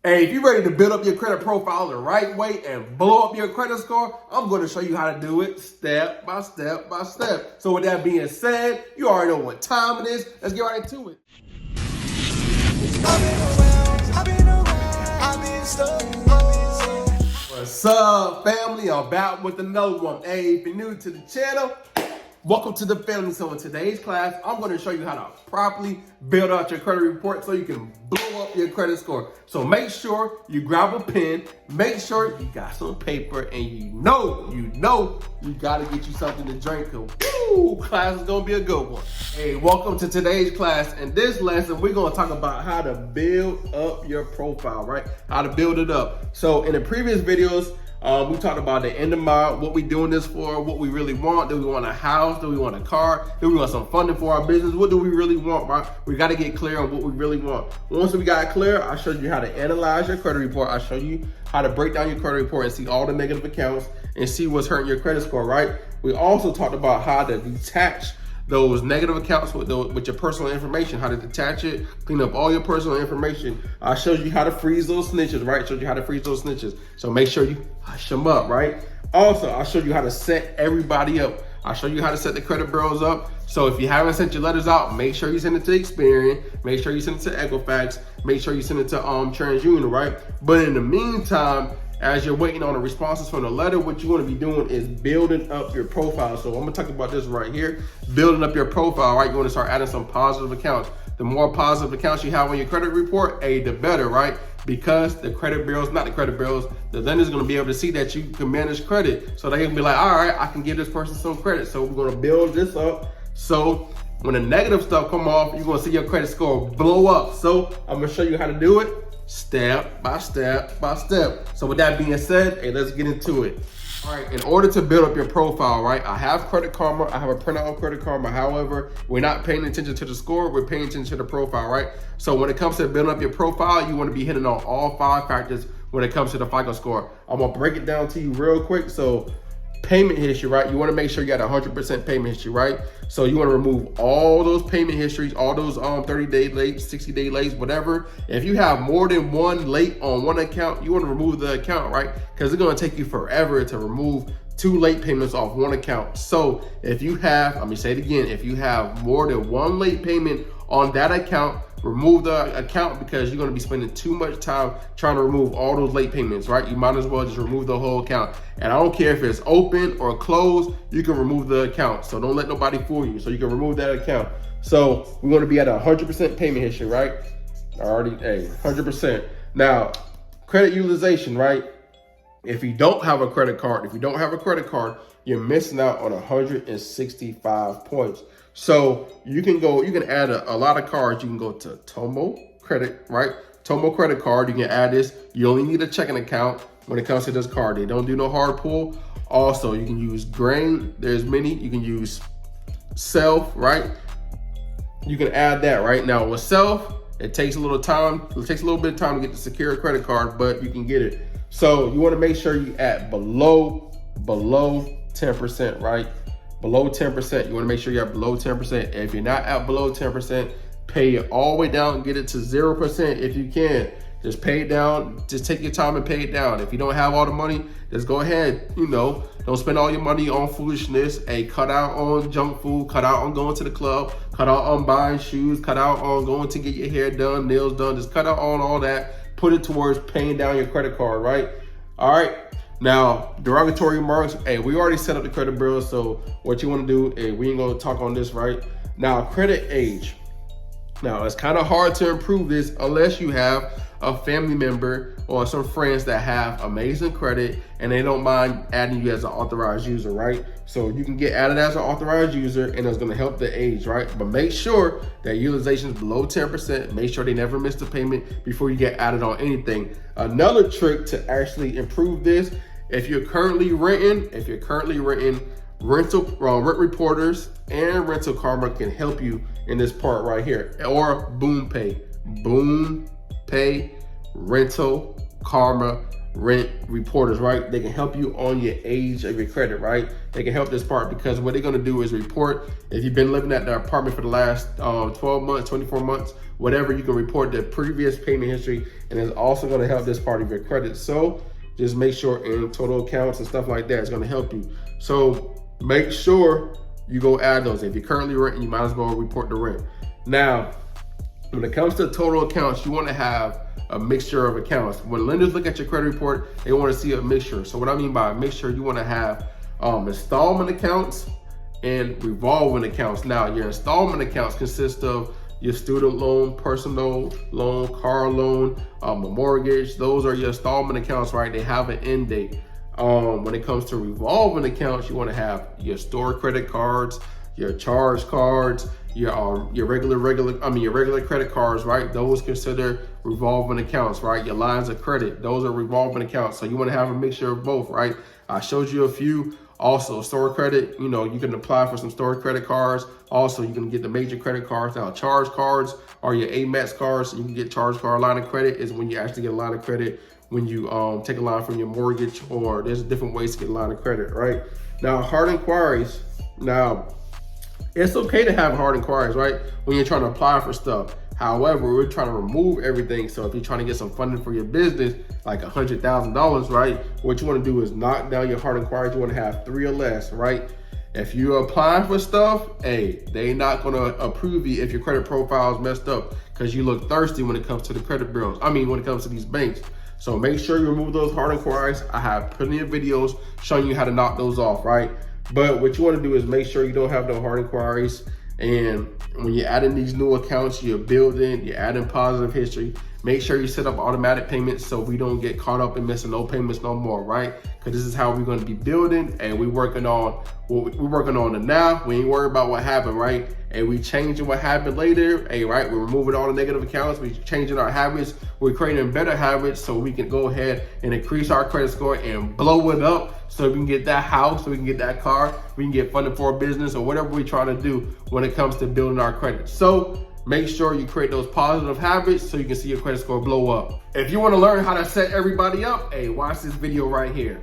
Hey, if you're ready to build up your credit profile the right way and blow up your credit score, I'm going to show you how to do it step by step by step. So with that being said, you already know what time it is. Let's get right into it. What's up, family? I'm back with another one. Hey, if you're new to the channel, welcome to the family. So in today's class, I'm going to show you how to properly build out your credit report so you can blow up your credit score. So make sure you grab a pen, make sure you got some paper, and you know you got to get you something to drink. Woo, class is going to be a good one. Hey, welcome to today's class. In this lesson, we're going to talk about how to build up your profile, right? How to build it up. So in the previous videos, we talked about the end amount, what we doing this for, what we really want. Do we want a house? Do we want a car? Do we want some funding for our business? What do we really want, right? We got to get clear on what we really want. Once we got clear, I showed you how to analyze your credit report. I showed you how to break down your credit report and see all the negative accounts and see what's hurting your credit score, right? We also talked about how to detach those negative accounts with your personal information, how to detach it, clean up all your personal information. I showed you how to freeze those snitches, right? Showed you how to freeze those snitches. So make sure you hush them up, right? Also, I showed you how to set everybody up. I showed you how to set the credit bureaus up. So if you haven't sent your letters out, make sure you send it to Experian. Make sure you send it to Equifax. Make sure you send it to TransUnion, right? But in the meantime, as you're waiting on the responses from the letter, what you want to be doing is building up your profile. So I'm gonna talk about this right here, building up your profile, right? You want to start adding some positive accounts. The more positive accounts you have on your credit report, the better, right? Because the credit bureaus, not the credit bureaus, the lender's gonna be able to see that you can manage credit. So they can be like, all right, I can give this person some credit. So we're gonna build this up. So when the negative stuff come off, you're gonna see your credit score blow up. So I'm gonna show you how to do it step by step by step. So with that being said, hey, let's get into it. All right, in order to build up your profile, right, I have Credit Karma. I have a printout on Credit Karma. However, we're not paying attention to the score. We're paying attention to the profile, right? So when it comes to building up your profile, you want to be hitting on all 5 factors when it comes to the FICO score. I'm going to break it down to you real quick. So payment history, right? You want to make sure you got 100% payment history, right? So you want to remove all those payment histories, all those 30-day late, 60-day late, whatever. If you have more than one late on one account, you want to remove the account, right? Because it's going to take you forever to remove 2 late payments off one account. So if you have, let me say it again, if you have more than one late payment on that account, remove the account because you're going to be spending too much time trying to remove all those late payments, right? You might as well just remove the whole account. And I don't care if it's open or closed, you can remove the account. So don't let nobody fool you. So you can remove that account. So we want to be at 100% payment history, right? 100%. Now, credit utilization, right? If you don't have a credit card, you're missing out on 165 points. So you can add a lot of cards. You can go to Tomo Credit, right? Tomo Credit Card, you can add this. You only need a checking account when it comes to this card. They don't do no hard pull. Also, you can use Grain. There's many. You can use Self, right? You can add that right now. With Self, it takes a little time. It takes a little bit of time to get the secure credit card, but you can get it. So you want to make sure you add below 10%, right? Below 10%. You want to make sure you're below 10%. If you're not at below 10%, pay it all the way down and get it to 0% if you can. Just pay it down. Just take your time and pay it down. If you don't have all the money, just go ahead. Don't spend all your money on foolishness. Hey, cut out on junk food. Cut out on going to the club. Cut out on buying shoes. Cut out on going to get your hair done, nails done. Just cut out on all that. Put it towards paying down your credit card, right? All right. Now, derogatory remarks, hey, we already set up the credit bureau, so what you want to do, hey, we ain't going to talk on this, right? Now, credit age. Now, it's kind of hard to improve this unless you have a family member or some friends that have amazing credit and they don't mind adding you as an authorized user, right? So you can get added as an authorized user and it's going to help the age, right? But make sure that utilization is below 10%. Make sure they never miss the payment before you get added on anything. Another trick to actually improve this, if you're currently renting, rent reporters and Rental Karma can help you in this part right here, or Boom Pay, Rental Karma, rent reporters, right? They can help you on your age of your credit, right? They can help this part because what they're gonna do is report if you've been living at the apartment for the last 12 months, 24 months, whatever, you can report the previous payment history, and it's also gonna help this part of your credit. So just make sure in total accounts and stuff like that, it's gonna help you. So make sure you go add those. If you're currently renting, you might as well report the rent. Now, when it comes to total accounts, you wanna have a mixture of accounts. When lenders look at your credit report, they wanna see a mixture. So what I mean by a mixture, you wanna have installment accounts and revolving accounts. Now, your installment accounts consist of your student loan, personal loan, car loan, a mortgage. Those are your installment accounts, right? They have an end date. When it comes to revolving accounts, you want to have your store credit cards, your charge cards, your regular credit cards, right? Those consider revolving accounts, right? Your lines of credit, those are revolving accounts. So you want to have a mixture of both, right? I showed you a few. Also, store credit, you know, you can apply for some store credit cards. Also, you can get the major credit cards. Now, charge cards are your Amex cards. You can get charge card line of credit is when you actually get a line of credit when you take a line from your mortgage, or there's different ways to get a line of credit, right? Now, hard inquiries. Now, it's okay to have hard inquiries, right? When you're trying to apply for stuff. However, we're trying to remove everything. So if you're trying to get some funding for your business, like $100,000, right? What you want to do is knock down your hard inquiries. You want to have 3 or less, right? If you're applying for stuff, hey, they not going to approve you if your credit profile is messed up because you look thirsty when it comes to the credit bureaus. When it comes to these banks. So make sure you remove those hard inquiries. I have plenty of videos showing you how to knock those off, right? But what you want to do is make sure you don't have no hard inquiries. And when you're adding these new accounts, you're adding positive history. Make sure you set up automatic payments so we don't get caught up in missing no payments no more, right? Because this is how we're going to be building, and we're working on the now. We ain't worried about what happened, right? And we changing what happened later, hey, right? We're removing all the negative accounts. We're changing our habits. We're creating better habits so we can go ahead and increase our credit score and blow it up so we can get that house, so we can get that car, we can get funded for a business or whatever we're trying to do when it comes to building our credit. So make sure you create those positive habits so you can see your credit score blow up. If you want to learn how to set everybody up, hey, watch this video right here.